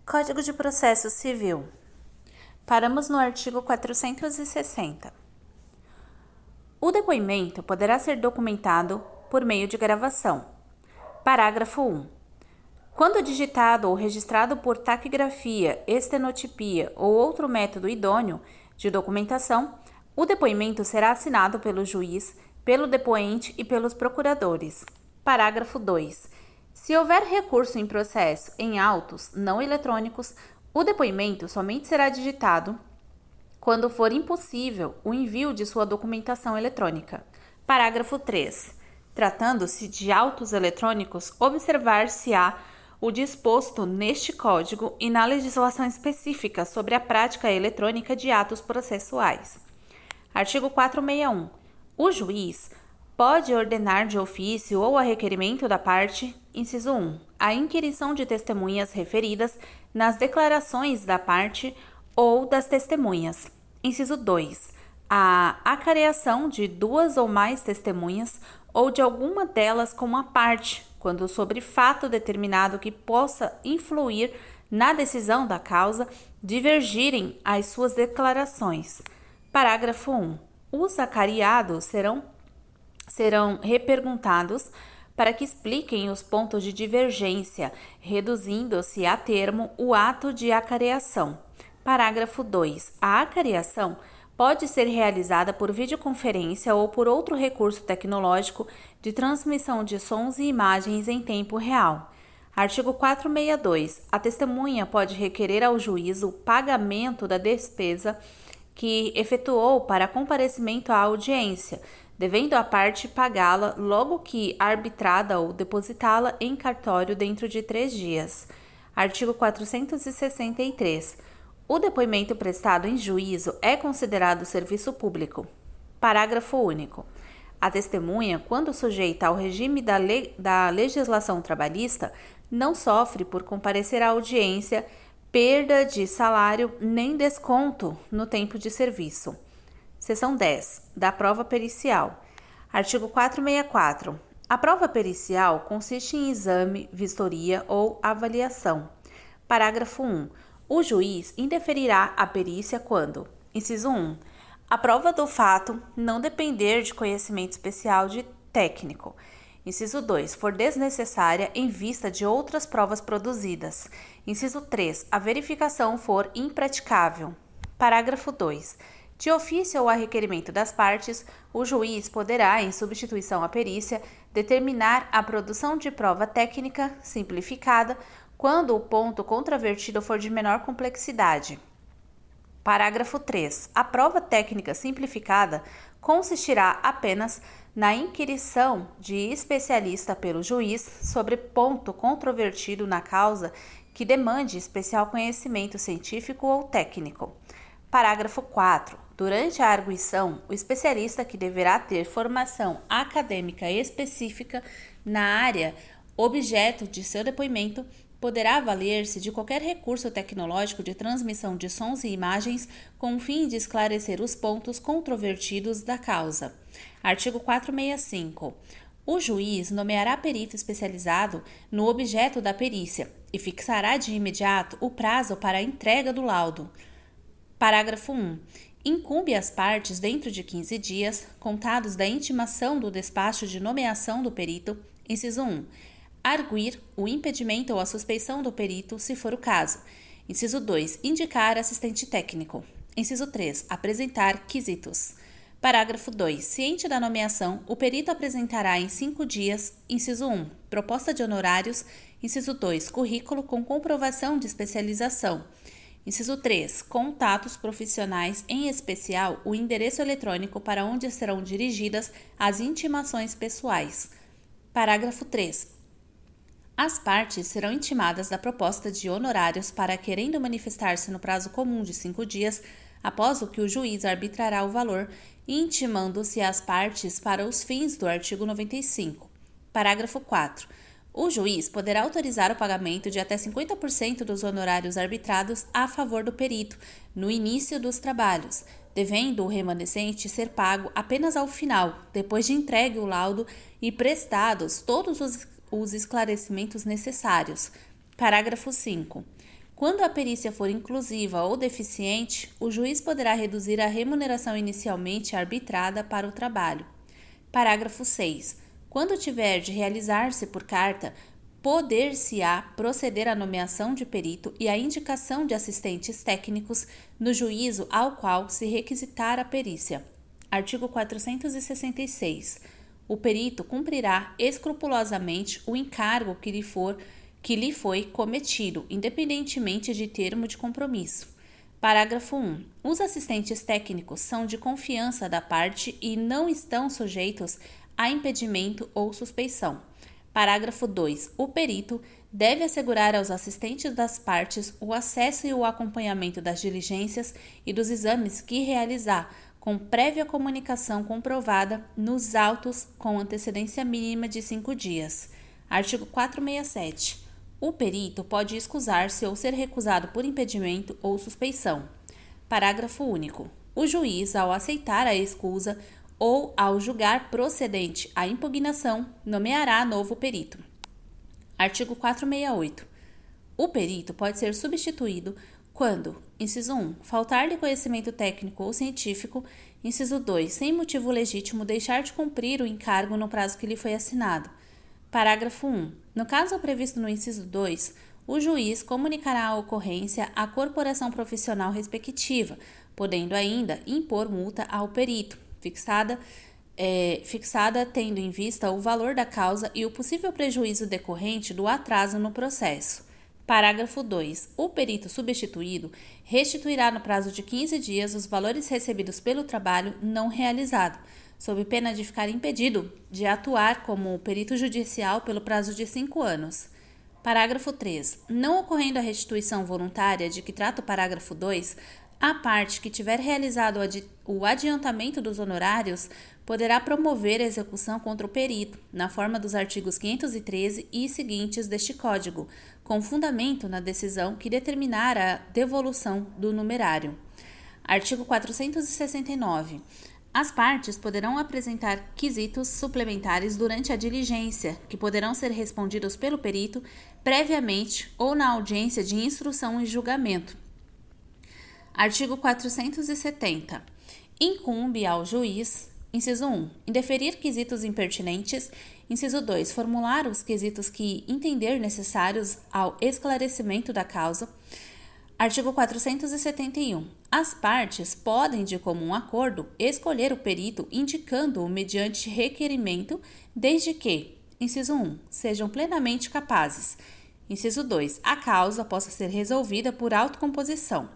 Código de Processo Civil. Paramos no artigo 460. O depoimento poderá ser documentado por meio de gravação. Parágrafo 1. Quando digitado ou registrado por taquigrafia, estenotipia ou outro método idôneo de documentação, o depoimento será assinado pelo juiz, pelo depoente e pelos procuradores. Parágrafo 2. Se houver recurso em processo em autos não eletrônicos, o depoimento somente será digitado quando for impossível o envio de sua documentação eletrônica. Parágrafo 3. Tratando-se de autos eletrônicos, observar-se-á o disposto neste Código e na legislação específica sobre a prática eletrônica de atos processuais. Artigo 461. O juiz pode ordenar de ofício ou a requerimento da parte, inciso 1, a inquirição de testemunhas referidas nas declarações da parte ou das testemunhas. Inciso 2, a acareação de duas ou mais testemunhas ou de alguma delas com uma parte, quando sobre fato determinado que possa influir na decisão da causa, divergirem as suas declarações. Parágrafo 1. Os acareados serão reperguntados para que expliquem os pontos de divergência, reduzindo-se a termo o ato de acareação. Parágrafo 2. A acareação pode ser realizada por videoconferência ou por outro recurso tecnológico de transmissão de sons e imagens em tempo real. Artigo 462. A testemunha pode requerer ao juiz o pagamento da despesa que efetuou para comparecimento à audiência, devendo a parte pagá-la logo que arbitrada ou depositá-la em cartório dentro de 3 dias. Artigo 463. O depoimento prestado em juízo é considerado serviço público. Parágrafo único. A testemunha, quando sujeita ao regime da legislação trabalhista, não sofre por comparecer à audiência perda de salário nem desconto no tempo de serviço. Seção 10. Da prova pericial. Artigo 464. A prova pericial consiste em exame, vistoria ou avaliação. Parágrafo 1. O juiz indeferirá a perícia quando: inciso 1. A prova do fato não depender de conhecimento especial de técnico. Inciso 2. For desnecessária em vista de outras provas produzidas. Inciso 3. A verificação for impraticável. Parágrafo 2. De ofício ou a requerimento das partes, o juiz poderá, em substituição à perícia, determinar a produção de prova técnica simplificada quando o ponto controvertido for de menor complexidade. Parágrafo 3. A prova técnica simplificada consistirá apenas na inquirição de especialista pelo juiz sobre ponto controvertido na causa que demande especial conhecimento científico ou técnico. Parágrafo 4. Durante a arguição, o especialista, que deverá ter formação acadêmica específica na área objeto de seu depoimento, poderá valer-se de qualquer recurso tecnológico de transmissão de sons e imagens com o fim de esclarecer os pontos controvertidos da causa. Artigo 465. O juiz nomeará perito especializado no objeto da perícia e fixará de imediato o prazo para a entrega do laudo. Parágrafo 1. Incumbe às partes, dentro de 15 dias, contados da intimação do despacho de nomeação do perito, inciso 1, arguir o impedimento ou a suspeição do perito, se for o caso. Inciso 2. Indicar assistente técnico. Inciso 3. Apresentar quesitos. Parágrafo 2. Ciente da nomeação, o perito apresentará em 5 dias, inciso 1, proposta de honorários, inciso 2, currículo com comprovação de especialização. Inciso 3. Contatos profissionais, em especial o endereço eletrônico para onde serão dirigidas as intimações pessoais. Parágrafo 3. As partes serão intimadas da proposta de honorários para, querendo manifestar-se no prazo comum de 5 dias, após o que o juiz arbitrará o valor, intimando-se as partes para os fins do artigo 95. Parágrafo 4. O juiz poderá autorizar o pagamento de até 50% dos honorários arbitrados a favor do perito no início dos trabalhos, devendo o remanescente ser pago apenas ao final, depois de entregue o laudo e prestados todos os esclarecimentos necessários. Parágrafo 5. Quando a perícia for inclusiva ou deficiente, o juiz poderá reduzir a remuneração inicialmente arbitrada para o trabalho. Parágrafo 6. Quando tiver de realizar-se por carta, poder-se-á proceder à nomeação de perito e à indicação de assistentes técnicos no juízo ao qual se requisitar a perícia. Artigo 466. O perito cumprirá escrupulosamente o encargo que lhe foi cometido, independentemente de termo de compromisso. Parágrafo 1. Os assistentes técnicos são de confiança da parte e não estão sujeitos a impedimento ou suspeição. Parágrafo 2. O perito deve assegurar aos assistentes das partes o acesso e o acompanhamento das diligências e dos exames que realizar, com prévia comunicação comprovada nos autos com antecedência mínima de 5 dias. Artigo 467. O perito pode excusar-se ou ser recusado por impedimento ou suspeição. Parágrafo único. O juiz, ao aceitar a escusa ou ao julgar procedente a impugnação, nomeará novo perito. Artigo 468. O perito pode ser substituído quando, inciso 1, faltar-lhe conhecimento técnico ou científico, inciso 2, sem motivo legítimo deixar de cumprir o encargo no prazo que lhe foi assinado. Parágrafo 1. No caso previsto no inciso 2, o juiz comunicará a ocorrência à corporação profissional respectiva, podendo ainda impor multa ao perito, fixada tendo em vista o valor da causa e o possível prejuízo decorrente do atraso no processo. Parágrafo 2. O perito substituído restituirá no prazo de 15 dias os valores recebidos pelo trabalho não realizado, sob pena de ficar impedido de atuar como perito judicial pelo prazo de 5 anos. Parágrafo 3. Não ocorrendo a restituição voluntária de que trata o parágrafo 2, a parte que tiver realizado o adiantamento dos honorários poderá promover a execução contra o perito, na forma dos artigos 513 e seguintes deste Código, com fundamento na decisão que determinar a devolução do numerário. Artigo 469. As partes poderão apresentar quesitos suplementares durante a diligência, que poderão ser respondidos pelo perito previamente ou na audiência de instrução e julgamento. Artigo 470. Incumbe ao juiz, inciso 1, indeferir quesitos impertinentes, inciso 2, formular os quesitos que entender necessários ao esclarecimento da causa. Artigo 471. As partes podem, de comum acordo, escolher o perito indicando-o mediante requerimento, desde que, inciso 1, sejam plenamente capazes. Inciso 2, a causa possa ser resolvida por autocomposição.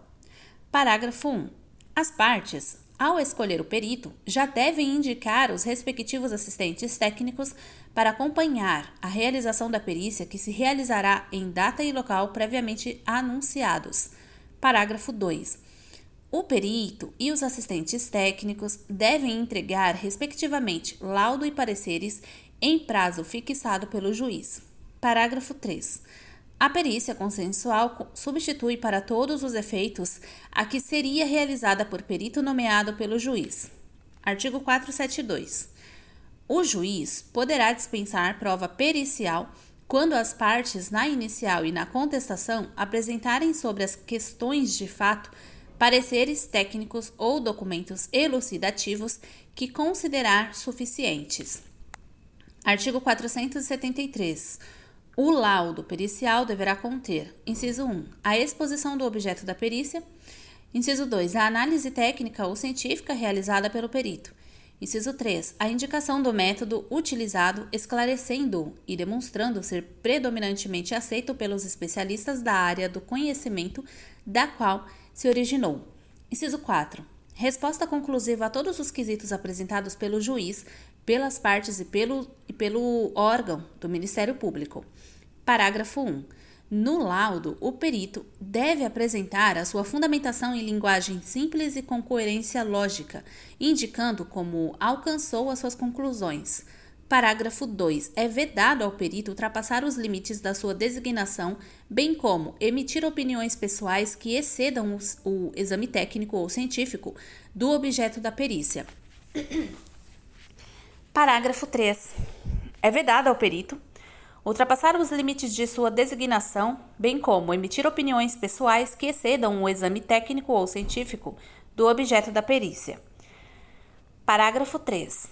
Parágrafo 1. As partes, ao escolher o perito, já devem indicar os respectivos assistentes técnicos para acompanhar a realização da perícia que se realizará em data e local previamente anunciados. Parágrafo 2. O perito e os assistentes técnicos devem entregar, respectivamente, laudo e pareceres em prazo fixado pelo juiz. Parágrafo 3. A perícia consensual substitui para todos os efeitos a que seria realizada por perito nomeado pelo juiz. Artigo 472. O juiz poderá dispensar prova pericial quando as partes, na inicial e na contestação, apresentarem sobre as questões de fato pareceres técnicos ou documentos elucidativos que considerar suficientes. Artigo 473. O laudo pericial deverá conter, inciso 1, a exposição do objeto da perícia, inciso 2, a análise técnica ou científica realizada pelo perito, inciso 3, a indicação do método utilizado, esclarecendo-o e demonstrando ser predominantemente aceito pelos especialistas da área do conhecimento da qual se originou. Inciso 4, resposta conclusiva a todos os quesitos apresentados pelo juiz, pelas partes e pelo órgão do Ministério Público. Parágrafo 1. No laudo, o perito deve apresentar a sua fundamentação em linguagem simples e com coerência lógica, indicando como alcançou as suas conclusões. Parágrafo 2. É vedado ao perito ultrapassar os limites da sua designação, bem como emitir opiniões pessoais que excedam o exame técnico ou científico do objeto da perícia. Parágrafo 3. É vedado ao perito ultrapassar os limites de sua designação, bem como emitir opiniões pessoais que excedam o exame técnico ou científico do objeto da perícia. Parágrafo 3.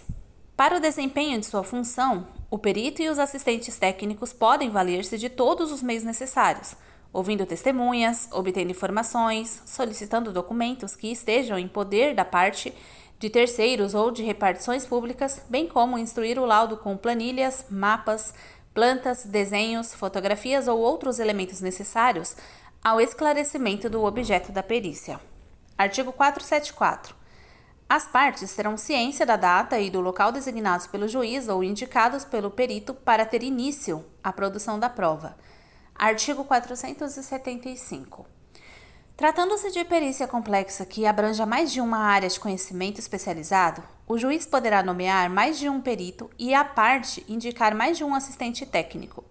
Para o desempenho de sua função, o perito e os assistentes técnicos podem valer-se de todos os meios necessários, ouvindo testemunhas, obtendo informações, solicitando documentos que estejam em poder da parte de terceiros ou de repartições públicas, bem como instruir o laudo com planilhas, mapas, plantas, desenhos, fotografias ou outros elementos necessários ao esclarecimento do objeto da perícia. Artigo 474. As partes terão ciência da data e do local designados pelo juiz ou indicados pelo perito para ter início a produção da prova. Artigo 475. Tratando-se de perícia complexa que abranja mais de uma área de conhecimento especializado, o juiz poderá nomear mais de um perito e a parte indicar mais de um assistente técnico.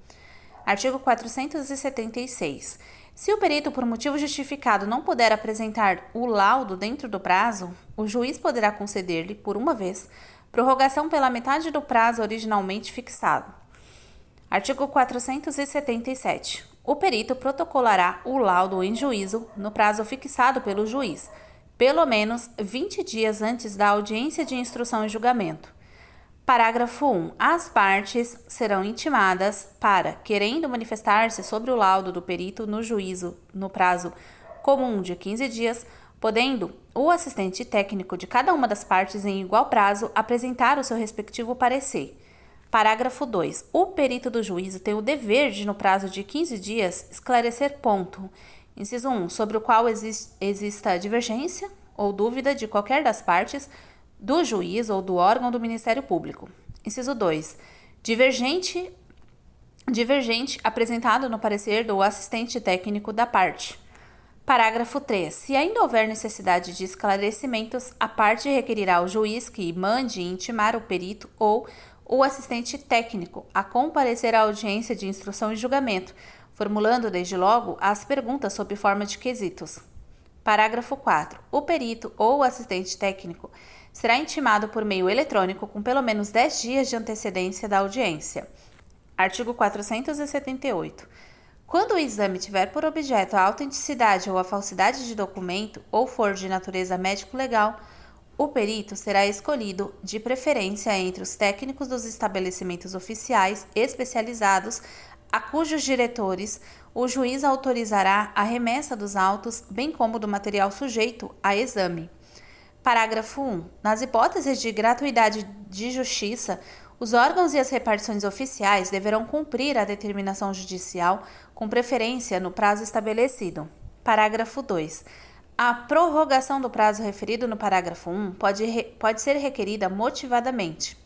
Artigo 476. Se o perito, por motivo justificado, não puder apresentar o laudo dentro do prazo, o juiz poderá conceder-lhe, por uma vez, prorrogação pela metade do prazo originalmente fixado. Artigo 477. O perito protocolará o laudo em juízo no prazo fixado pelo juiz, pelo menos 20 dias antes da audiência de instrução e julgamento. Parágrafo 1. As partes serão intimadas para, querendo manifestar-se sobre o laudo do perito no juízo no prazo comum de 15 dias, podendo o assistente técnico de cada uma das partes em igual prazo apresentar o seu respectivo parecer. Parágrafo 2. O perito do juízo tem o dever de, no prazo de 15 dias, esclarecer ponto. Inciso 1. Sobre o qual exista divergência ou dúvida de qualquer das partes, do juiz ou do órgão do Ministério Público. Inciso 2. Divergente apresentado no parecer do assistente técnico da parte. Parágrafo 3. Se ainda houver necessidade de esclarecimentos, a parte requerirá ao juiz que mande intimar o perito ou o assistente técnico a comparecer à audiência de instrução e julgamento, formulando desde logo as perguntas sob forma de quesitos. Parágrafo 4. O perito ou o assistente técnico será intimado por meio eletrônico com pelo menos 10 dias de antecedência da audiência. Artigo 478. Quando o exame tiver por objeto a autenticidade ou a falsidade de documento ou for de natureza médico-legal, o perito será escolhido de preferência entre os técnicos dos estabelecimentos oficiais especializados a cujos diretores o juiz autorizará a remessa dos autos, bem como do material sujeito a exame. Parágrafo 1. Nas hipóteses de gratuidade de justiça, os órgãos e as repartições oficiais deverão cumprir a determinação judicial com preferência no prazo estabelecido. Parágrafo 2. A prorrogação do prazo referido no parágrafo 1 pode ser requerida motivadamente.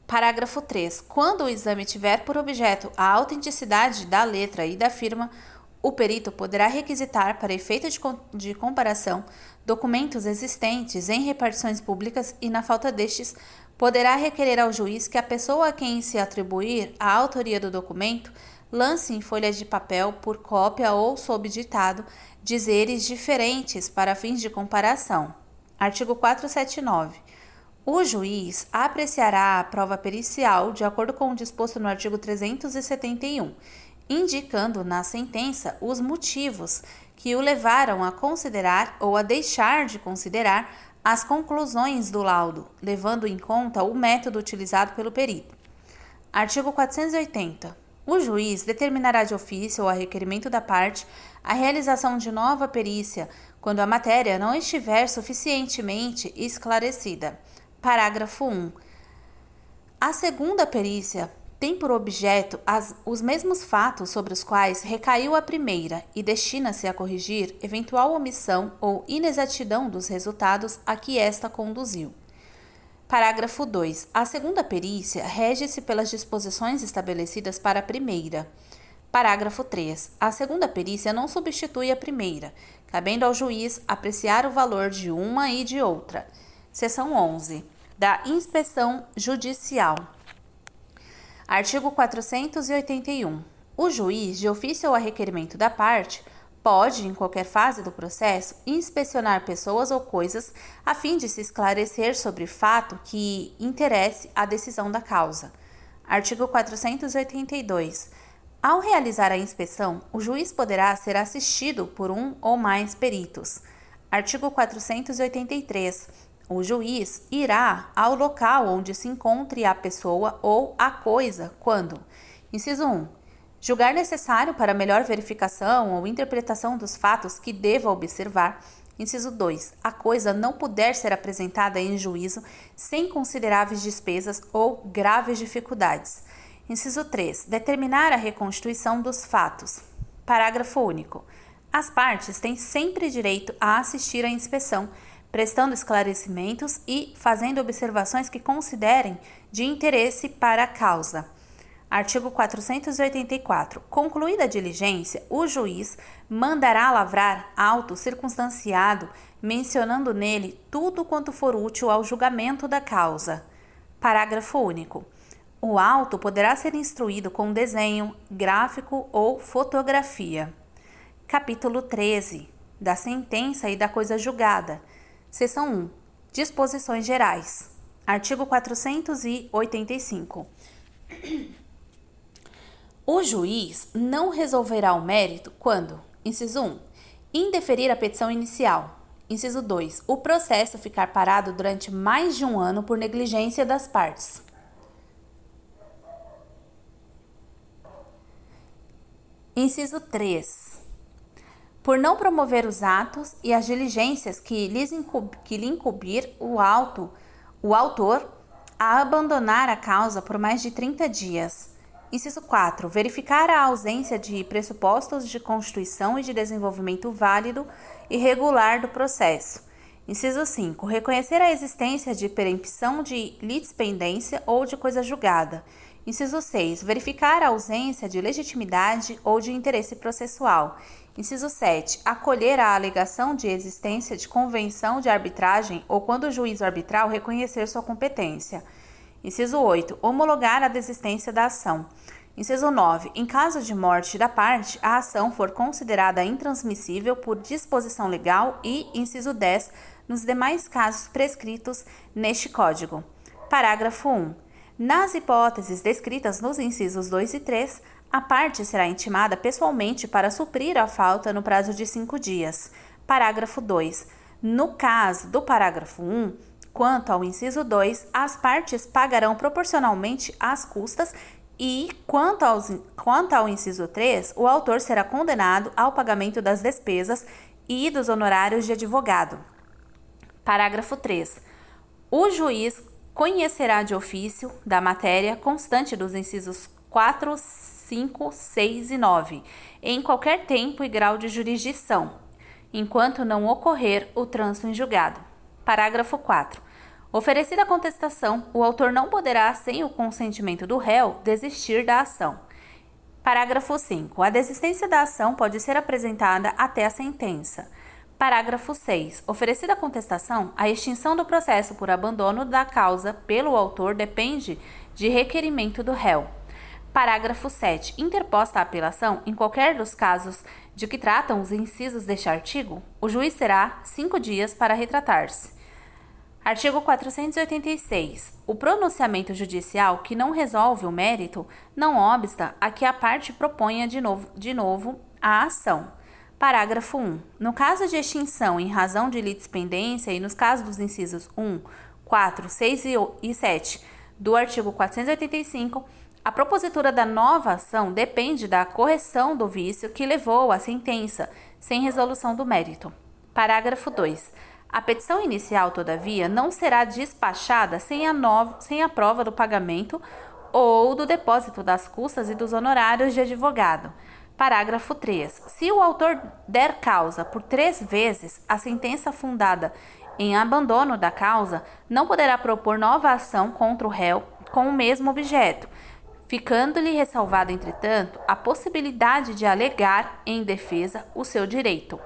Parágrafo 3. Quando o exame tiver por objeto a autenticidade da letra e da firma, o perito poderá requisitar, para efeito de comparação, documentos existentes em repartições públicas e, na falta destes, poderá requerer ao juiz que a pessoa a quem se atribuir a autoria do documento lance em folha de papel, por cópia ou sob ditado, dizeres diferentes para fins de comparação. Artigo 479. O juiz apreciará a prova pericial de acordo com o disposto no artigo 371, indicando na sentença os motivos que o levaram a considerar ou a deixar de considerar as conclusões do laudo, levando em conta o método utilizado pelo perito. Artigo 480. O juiz determinará de ofício ou a requerimento da parte a realização de nova perícia quando a matéria não estiver suficientemente esclarecida. Parágrafo 1. A segunda perícia tem por objeto os mesmos fatos sobre os quais recaiu a primeira e destina-se a corrigir eventual omissão ou inexatidão dos resultados a que esta conduziu. Parágrafo 2. A segunda perícia rege-se pelas disposições estabelecidas para a primeira. Parágrafo 3. A segunda perícia não substitui a primeira, cabendo ao juiz apreciar o valor de uma e de outra. Seção 11. Da inspeção judicial. Artigo 481. O juiz, de ofício ou a requerimento da parte, pode, em qualquer fase do processo, inspecionar pessoas ou coisas a fim de se esclarecer sobre fato que interesse a decisão da causa. Artigo 482. Ao realizar a inspeção, o juiz poderá ser assistido por um ou mais peritos. Artigo 483. O juiz irá ao local onde se encontre a pessoa ou a coisa quando: inciso 1. Julgar necessário para melhor verificação ou interpretação dos fatos que deva observar. Inciso 2. A coisa não puder ser apresentada em juízo sem consideráveis despesas ou graves dificuldades. Inciso 3. Determinar a reconstituição dos fatos. Parágrafo único. As partes têm sempre direito a assistir à inspeção, prestando esclarecimentos e fazendo observações que considerem de interesse para a causa. Artigo 484. Concluída a diligência, o juiz mandará lavrar auto circunstanciado, mencionando nele tudo quanto for útil ao julgamento da causa. Parágrafo único. O auto poderá ser instruído com desenho, gráfico ou fotografia. Capítulo 13. Da sentença e da coisa julgada. Seção 1. Disposições gerais. Artigo 485. O juiz não resolverá o mérito quando: inciso 1. Indeferir a petição inicial. Inciso 2. O processo ficar parado durante mais de um ano por negligência das partes. Inciso 3. Por não promover os atos e as diligências que lhe incumbir o autor a abandonar a causa por mais de 30 dias. Inciso 4. Verificar a ausência de pressupostos de constituição e de desenvolvimento válido e regular do processo. Inciso 5. Reconhecer a existência de perempção de litispendência ou de coisa julgada. Inciso 6. Verificar a ausência de legitimidade ou de interesse processual. Inciso 7. Acolher a alegação de existência de convenção de arbitragem ou quando o juízo arbitral reconhecer sua competência. Inciso 8. Homologar a desistência da ação. Inciso 9. Em caso de morte da parte, a ação for considerada intransmissível por disposição legal e, inciso 10, nos demais casos prescritos neste Código. Parágrafo 1. Nas hipóteses descritas nos incisos 2 e 3, a parte será intimada pessoalmente para suprir a falta no prazo de 5 dias. Parágrafo 2. No caso do parágrafo 1, quanto ao inciso 2, as partes pagarão proporcionalmente as custas e, quanto ao inciso 3, o autor será condenado ao pagamento das despesas e dos honorários de advogado. Parágrafo 3. O juiz conhecerá de ofício da matéria constante dos incisos 4, 5, 6 e 9, em qualquer tempo e grau de jurisdição, enquanto não ocorrer o trânsito em julgado. Parágrafo 4. Oferecida a contestação, o autor não poderá, sem o consentimento do réu, desistir da ação. Parágrafo 5. A desistência da ação pode ser apresentada até a sentença. Parágrafo 6. Oferecida a contestação, a extinção do processo por abandono da causa pelo autor depende de requerimento do réu. Parágrafo 7. Interposta a apelação, em qualquer dos casos de que tratam os incisos deste artigo, o juiz terá 5 dias para retratar-se. Artigo 486. O pronunciamento judicial que não resolve o mérito não obsta a que a parte proponha de novo a ação. Parágrafo 1. No caso de extinção em razão de litispendência e nos casos dos incisos 1, 4, 6 e 7 do artigo 485, a propositura da nova ação depende da correção do vício que levou à sentença, sem resolução do mérito. Parágrafo 2. A petição inicial, todavia, não será despachada sem a prova do pagamento ou do depósito das custas e dos honorários de advogado. Parágrafo 3. Se o autor der causa por 3 vezes a sentença fundada em abandono da causa, não poderá propor nova ação contra o réu com o mesmo objeto, ficando-lhe ressalvada, entretanto, a possibilidade de alegar em defesa o seu direito.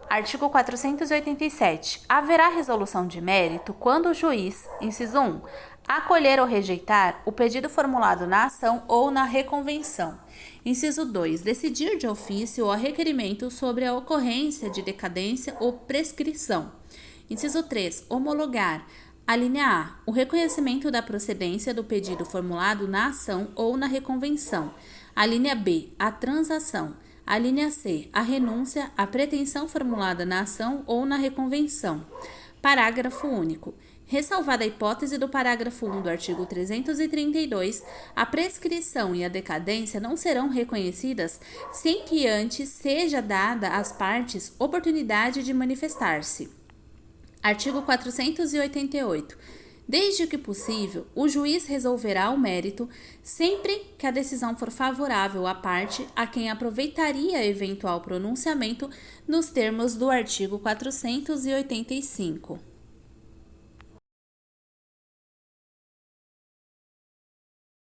Artigo 487. Haverá resolução de mérito quando o juiz, inciso 1, acolher ou rejeitar o pedido formulado na ação ou na reconvenção. Inciso 2. Decidir de ofício ou a requerimento sobre a ocorrência de decadência ou prescrição. Inciso 3. Homologar A linha A. O reconhecimento da procedência do pedido formulado na ação ou na reconvenção. A linha B. A transação. A linha C. A renúncia à pretensão formulada na ação ou na reconvenção. Parágrafo único. Ressalvada a hipótese do parágrafo 1 do artigo 332, a prescrição e a decadência não serão reconhecidas sem que antes seja dada às partes oportunidade de manifestar-se. Artigo 488. Desde que possível, o juiz resolverá o mérito sempre que a decisão for favorável à parte a quem aproveitaria eventual pronunciamento nos termos do artigo 485.